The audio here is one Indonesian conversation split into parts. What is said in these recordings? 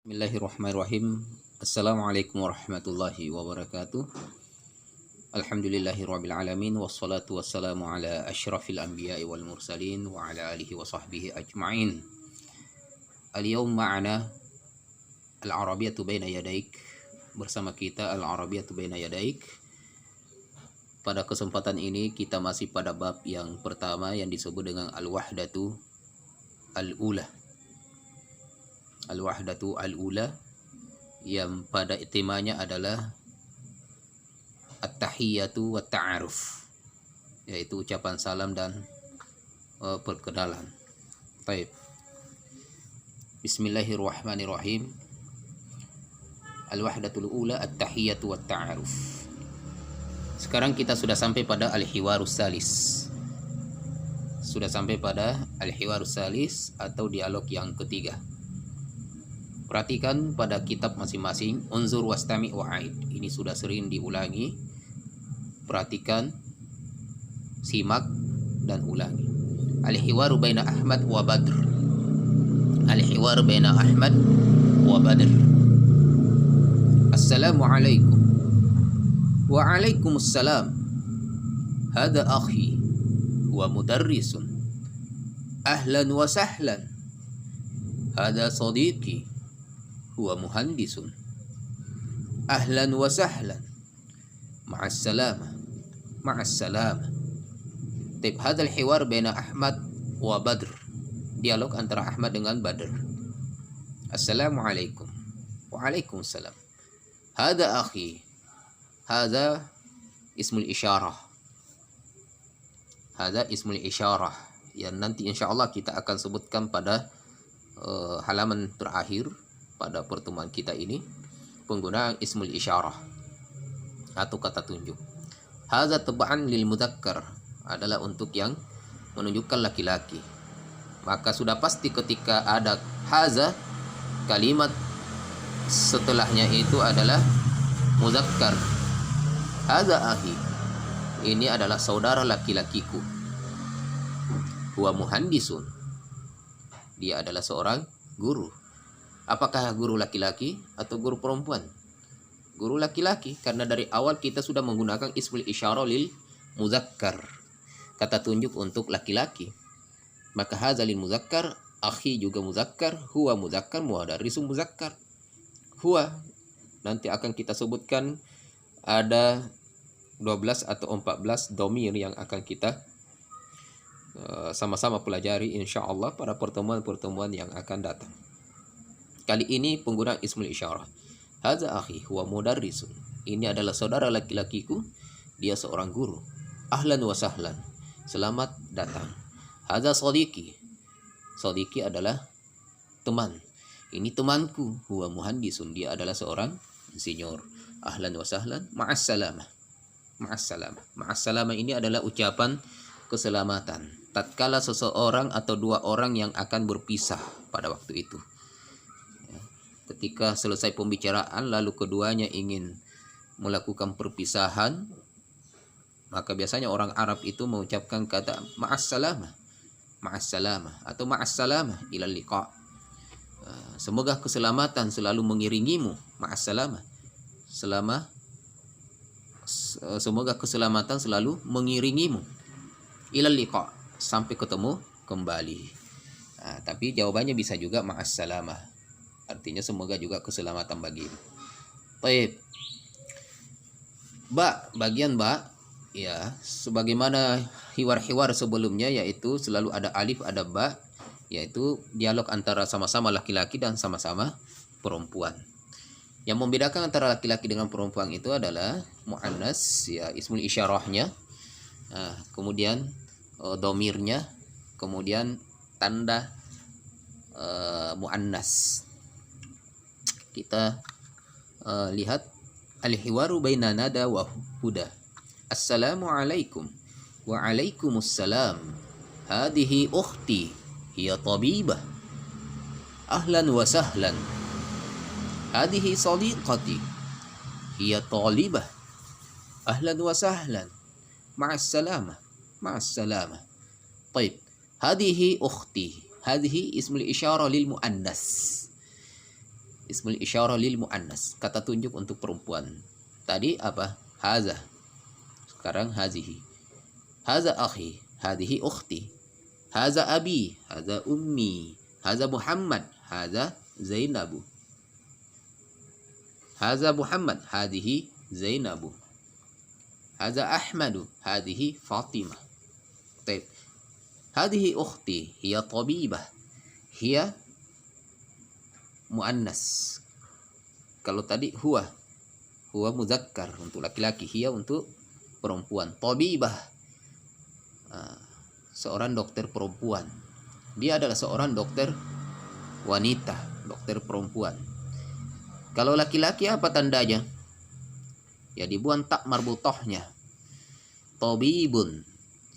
Bismillahirrahmanirrahim. Assalamualaikum warahmatullahi wabarakatuh. Alhamdulillahirabbil alamin wassalatu wassalamu ala asyrafil anbiya'i wal mursalin wa ala alihi wa sahbihi ajma'in. Al-yawm ma'ana al-arabiyyatu baina yadaik. Bersama kita al-arabiyyatu baina yadaik. Pada kesempatan ini kita masih pada bab yang pertama yang disebut dengan al-wahdatu al-ula. Al-wahdatu al-ula yang pada temanya adalah at-tahiyyatu wa ta'aruf, yaitu ucapan salam dan perkenalan. Baik. Bismillahirrahmanirrahim. Al-wahdatul ula at-tahiyyatu wa ta'aruf. Sekarang kita sudah sampai pada al-hiwarus salis. Sudah sampai pada al-hiwarus salis atau dialog yang ketiga. Perhatikan pada kitab masing-masing, unzur wastami' wa'aid. Ini sudah sering diulangi. Perhatikan, simak dan ulangi. Al-hiwaru baina Ahmad wa Badr. Al-hiwaru baina Ahmad wa Badr. Assalamualaikum. Wa'alaikumussalam. Hada akhi wa mudarrisun. Ahlan wa sahlan. Hada sadiqi huwa muhandisun. Ahlan wa sahlan. Ma'assalamah. Ma'assalamah. Tib hadal hiwar baina Ahmad wa Badr. Dialog antara Ahmad dengan Badr. Assalamualaikum. Waalaikumsalam. Hada akhi. Hada ismul isyarah. Hada ismul isyarah yang nanti insyaallah kita akan sebutkan pada halaman terakhir pada pertemuan kita ini, penggunaan ismul isyarah atau kata tunjuk. Hadza tab'an lil mudzakkar adalah untuk yang menunjukkan laki-laki. Maka sudah pasti ketika ada hadza, kalimat setelahnya itu adalah mudzakkar. Hadza akhi. Ini adalah saudara laki-lakiku. Huwa muhandisun. Dia adalah seorang guru. Apakah guru laki-laki atau guru perempuan? Guru laki-laki, karena dari awal kita sudah menggunakan ismul isyarah lil muzakkar, kata tunjuk untuk laki-laki. Maka hadza lil muzakkar, akhi juga muzakkar, huwa muzakkar, mudarrisun muzakkar. Huwa nanti akan kita sebutkan ada 12 atau 14 domir yang akan kita sama-sama pelajari insyaallah pada pertemuan-pertemuan yang akan datang. Kali ini penggunaan ismul isyarah. Hadza akhi huwa mudarrisun. Ini adalah saudara laki-lakiku, dia seorang guru. Ahlan wa sahlan. Selamat datang. Hadza sadiqi. Sadiqi adalah teman. Ini temanku, huwa muhandisun. Dia adalah seorang insinyur. Ahlan wa sahlan. Ma'assalamah. Ma'assalamah. Ma'assalamah ini adalah ucapan keselamatan tatkala seseorang atau dua orang yang akan berpisah pada waktu itu. Ketika selesai pembicaraan lalu keduanya ingin melakukan perpisahan, maka biasanya orang Arab itu mengucapkan kata ma'assalamah, ma'assalamah atau ma'assalamah ilal liqa. Semoga keselamatan selalu mengiringimu, ma'assalamah. Semoga keselamatan selalu mengiringimu ilal liqa, sampai ketemu kembali. Tapi jawabannya bisa juga ma'assalamah. Artinya semoga juga keselamatan bagimu. Baik. Bagian ba, ya, sebagaimana hiwar-hiwar sebelumnya, yaitu selalu ada alif, ada ba, yaitu dialog antara sama-sama laki-laki dan sama-sama perempuan. Yang membedakan antara laki-laki dengan perempuan itu adalah muannas, ya, ismul isyarahnya, kemudian domirnya, kemudian tanda muannas. Kita lihat al-hiwaru baina nada wa huda. Assalamualaikum. Waalaikumsalam. Hadhihi ukhti hiya tabibah. Ahlan wa sahlan. Hadhihi sadiqati hiya talibah. Ahlan wa sahlan. Ma'assalamah. Ma'assalamah. Baik. Hadhihi ukhti. Hadhihi ismul isyarah lil muannas. Ismul isyarah lil muannas, kata tunjuk untuk perempuan. Tadi apa? Haza. Sekarang hazihi. Haza akhi, hadihi ukhti. Haza abi, haza ummi. Haza Muhammad, haza Zainabu. Haza Muhammad, hadihi Zainabu. Haza Ahmadu, hadihi Fatimah. Baik. Hadihi ukhti, hiya tabibah. Hiya muannas. Kalau tadi huwa muzakkar untuk laki-laki, hiya untuk perempuan. Tabibah, seorang dokter perempuan. Dia adalah seorang dokter wanita, dokter perempuan. Kalau laki-laki apa tandanya? Ya dibuang tak marbutahnya. Tabibun,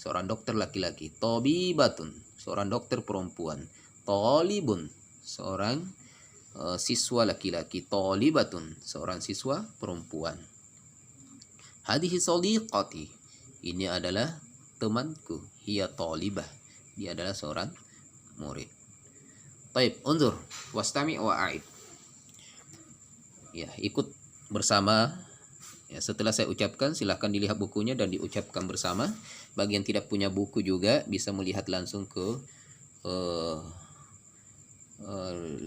seorang dokter laki-laki. Tabibatun, seorang dokter perempuan. Talibun, seorang siswa laki-laki. Talibatun, seorang siswa perempuan. Hadihi sadiqati, ini adalah temanku. Hiya talibah, dia adalah seorang murid. Baik, unzur wastami' wa'id. Ya, ikut bersama. Ya, setelah saya ucapkan silahkan dilihat bukunya dan diucapkan bersama. Bagi yang tidak punya buku juga bisa melihat langsung ke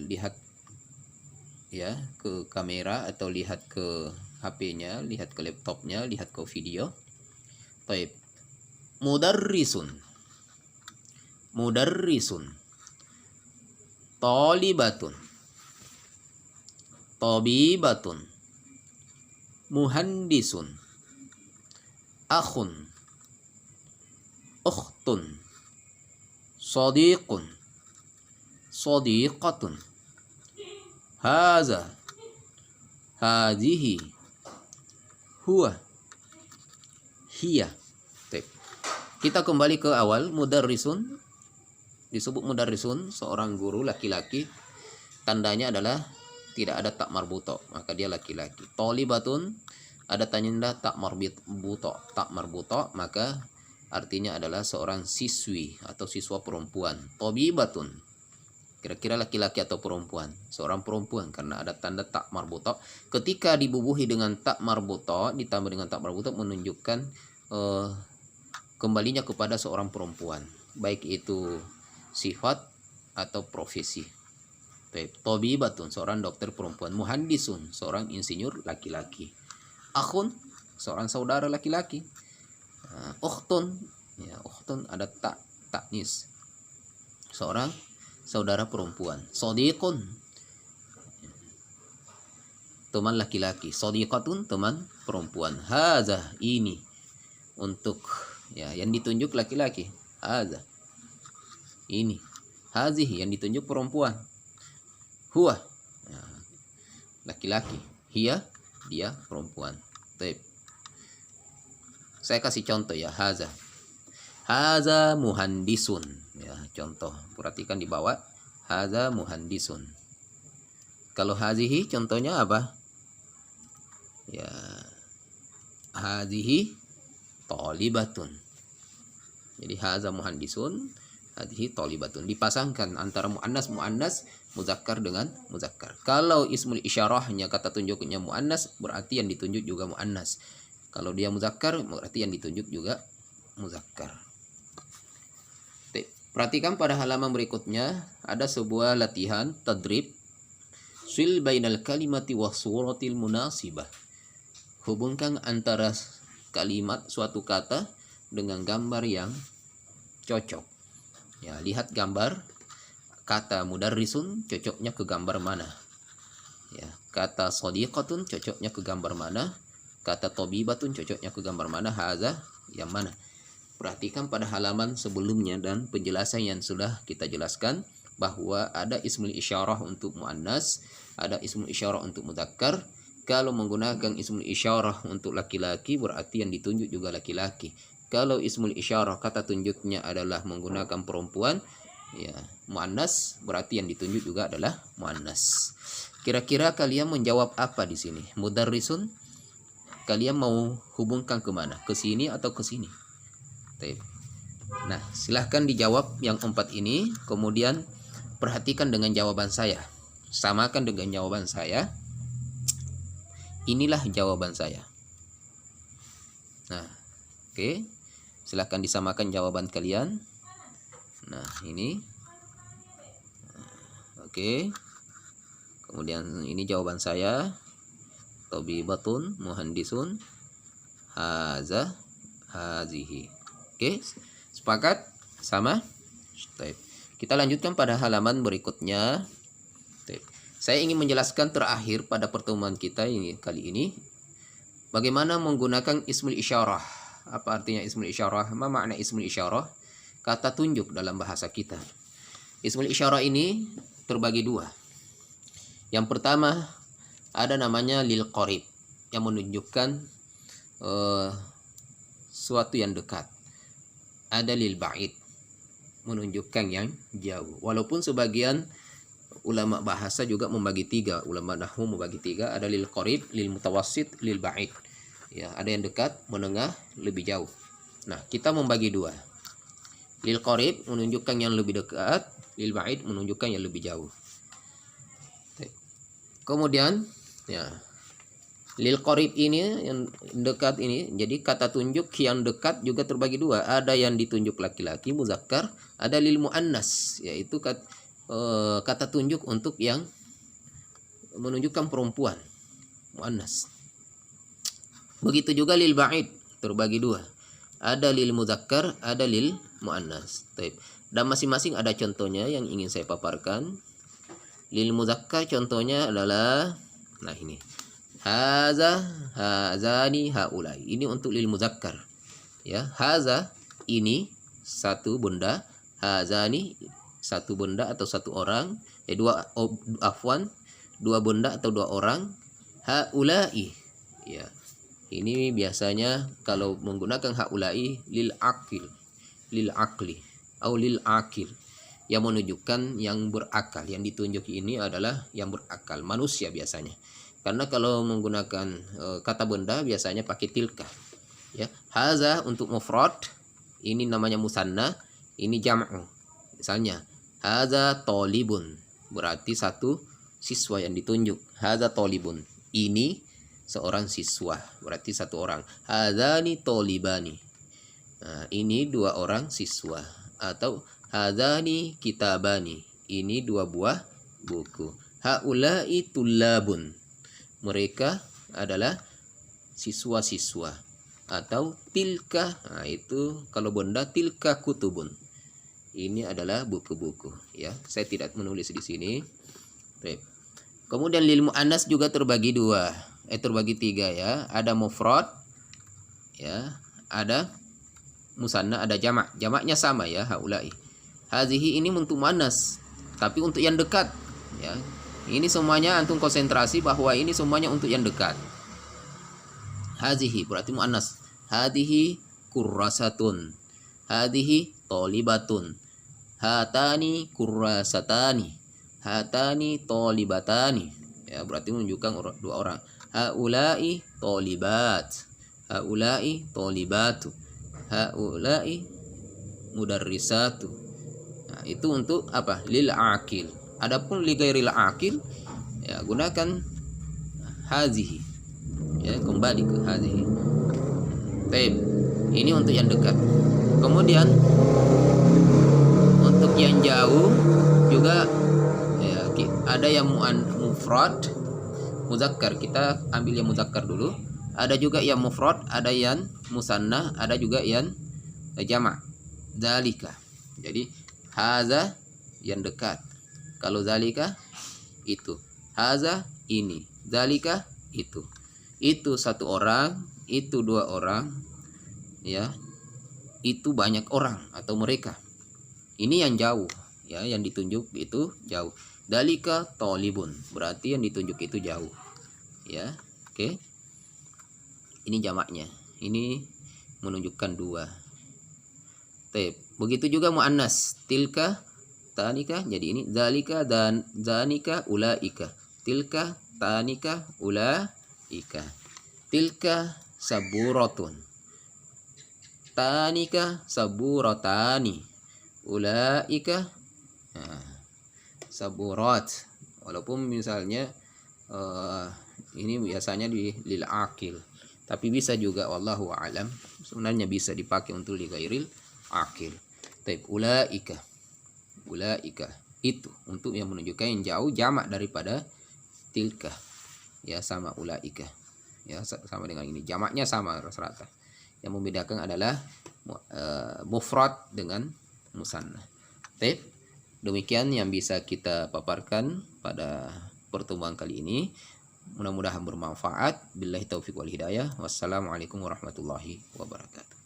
lihat ya ke kamera atau lihat ke HP-nya, lihat ke laptopnya, lihat ke video. Baik. Mudarrisun. Mudarrisun. Talibatun. Tabibatun. Muhandisun. Akhun. Ukhtun. Sadiqun. Sadiqatun. Haza, hadihi, huwa, hiya. Kita kembali ke awal. Mudarrisun, disebut mudarrisun, seorang guru laki-laki. Tandanya adalah tidak ada tak marbuto, maka dia laki-laki. Talibatun, ada tanda tak marbuto, maka artinya adalah seorang siswi atau siswa perempuan. Tabibatun, kira-kira laki-laki atau perempuan, seorang perempuan karena ada tanda tak marbuto. Ketika dibubuhi dengan tak marbuto, ditambah dengan tak marbuto, menunjukkan kembalinya kepada seorang perempuan, baik itu sifat atau profesi. Tabibatun, seorang dokter perempuan. Muhandisun, seorang insinyur laki-laki. Akhun, seorang saudara laki-laki. Ukhtun, ya ukhtun ada tak taknis, seorang saudara perempuan. Sadiqun, teman laki-laki. Sadiqatun, teman perempuan. Haza, ini untuk ya yang ditunjuk laki-laki. Haza, ini. Hazih, yang ditunjuk perempuan. Huwa, ya, laki-laki. Hiya, dia perempuan. Baik. Saya kasih contoh ya. Haza, haza muhandisun. Ya, contoh. Perhatikan di bawah. Haza muhandisun. Kalau hazihi contohnya apa? Ya, hazihi talibatun. Jadi haza muhandisun, hazihi talibatun. Dipasangkan antara muannas muzakkar dengan muzakkar. Kalau ismul isyarahnya kata tunjuknya muannas, berarti yang ditunjuk juga muannas. Kalau dia muzakkar, berarti yang ditunjuk juga muzakkar. Perhatikan pada halaman berikutnya ada sebuah latihan tadrib. Sil bainal kalimati wa suratil munasibah. Hubungkan antara kalimat suatu kata dengan gambar yang cocok. Ya, lihat gambar. Kata mudarrisun cocoknya ke gambar mana? Ya, kata sadiqatun cocoknya ke gambar mana? Kata tabibatun cocoknya ke gambar mana? Haza yang mana? Perhatikan pada halaman sebelumnya dan penjelasan yang sudah kita jelaskan bahwa ada ismul isyarah untuk muannas, ada ismul isyarah untuk mudzakkar. Kalau menggunakan ismul isyarah untuk laki-laki berarti yang ditunjuk juga laki-laki. Kalau ismul isyarah kata tunjuknya adalah menggunakan perempuan, ya muannas, berarti yang ditunjuk juga adalah muannas. Kira-kira kalian menjawab apa di sini? Mudarrisun, kalian mau hubungkan ke mana? Ke sini atau ke sini? Nah, silahkan dijawab yang 4 ini, kemudian perhatikan dengan jawaban saya. samakan dengan jawaban saya. Inilah jawaban saya. Nah, oke. Silahkan disamakan jawaban kalian. Nah, ini. Oke. Kemudian ini jawaban saya. Tabibatun, muhandisun, haza, hazihi. Oke. Sepakat? Sama? Baik. Kita lanjutkan pada halaman berikutnya. Baik. Saya ingin menjelaskan terakhir pada pertemuan kita ini kali ini bagaimana menggunakan ismul isyarah. Apa artinya ismul isyarah? Apa makna ismul isyarah? Kata tunjuk dalam bahasa kita. Ismul isyarah ini terbagi dua. Yang pertama ada namanya lil qarib yang menunjukkan suatu yang dekat. Ada lil ba'id menunjukkan yang jauh. Walaupun sebagian ulama bahasa juga membagi tiga, ulama nahwu membagi tiga, ada lil qarib, lil mutawassit, lil ba'id. Ya, ada yang dekat, menengah, lebih jauh. Nah, kita membagi dua. Lil qarib menunjukkan yang lebih dekat, lil ba'id menunjukkan yang lebih jauh. Kemudian, ya, lil qarib ini yang dekat ini, jadi kata tunjuk yang dekat juga terbagi dua. Ada yang ditunjuk laki-laki muzakkar, ada lil muannas, yaitu kata tunjuk untuk yang menunjukkan perempuan, muannas. Begitu juga lil ba'id terbagi dua. Ada lil muzakkar, ada lil muannas. Dan masing-masing ada contohnya yang ingin saya paparkan. Lil muzakkar contohnya adalah, nah ini, haza, hazani, haulai. Ini untuk lil muzakkar. Ya, haza ini satu benda, hazani satu benda atau satu orang, dua benda atau dua orang, haulai. Ya. Ini biasanya kalau menggunakan haulai lil akil, lil akli, atau lil akil, yang menunjukkan yang berakal. Yang ditunjuk ini adalah yang berakal, manusia biasanya. Karena kalau menggunakan kata benda biasanya pakai tilka. Ya, haza untuk mufrad, ini namanya musanna, ini jam'u. Misalnya, haza talibun, berarti satu siswa yang ditunjuk. Haza talibun, ini seorang siswa, berarti satu orang. Hadzani talibani, nah, ini dua orang siswa. Atau hadzani kitabani, ini dua buah buku. Haulai tullabun, mereka adalah siswa-siswa. Atau tilka, nah itu kalau benda tilka kutubun, ini adalah buku-buku. Ya, saya tidak menulis di sini. Baik. Kemudian lil muannas juga terbagi dua. Terbagi tiga ya. Ada mufrad, ya, ada musanna, ada jamak. Jamaknya sama ya, haulai. Hazihi ini untuk muannas, tapi untuk yang dekat. Ya, ini semuanya antum konsentrasi bahwa ini semuanya untuk yang dekat. Hazihi berarti muannas. Hadihi kurrasatun. Hadihi tolibatun. Hatani kurrasatani. Hatani tolibatani. Ya, berarti menunjukkan dua orang. Haulai tolibat. Haulai tolibatu. Haulai mudarrisatu. Nah, itu untuk apa? Lil akil. Adapun li ghairil akil, ya gunakan hazihi. Ya, kembali ke hazihi. Baik. Ini untuk yang dekat. Kemudian untuk yang jauh juga ya, ada yang mufrad, muzakkar. Kita ambil yang muzakkar dulu. Ada juga yang mufrad, ada yang musanna, ada juga yang jamak. Zalika. Jadi haza yang dekat. Kalau zalika itu. Haza ini. Zalika itu. Itu satu orang, itu dua orang, ya. Itu banyak orang atau mereka. Ini yang jauh, ya, yang ditunjuk itu jauh. Dalika tolibun, berarti yang ditunjuk itu jauh. Ya, oke. Ini jamaknya. Ini menunjukkan dua. Begitu juga muannas. Tilka, tanika. Jadi ini zalika dan zanika ulaika. Tilka, tanika, ulaika. Tilka saburatun. Tanika saburatani. Ulaika saburat. Walaupun misalnya ini biasanya lil akil, tapi bisa juga wallahu alam sebenarnya bisa dipakai untuk li ghairil akil. Taib ulaika itu untuk yang menunjukkan yang jauh, jamak daripada tilka ya, sama ulaika ya, sama dengan ini, jamaknya sama rata-rata. Yang membedakan adalah mufrad dengan musanna. Taib, demikian yang bisa kita paparkan pada pertemuan kali ini. Mudah-mudahan bermanfaat. Billahi taufiq wal hidayah. Wassalamualaikum warahmatullahi wabarakatuh.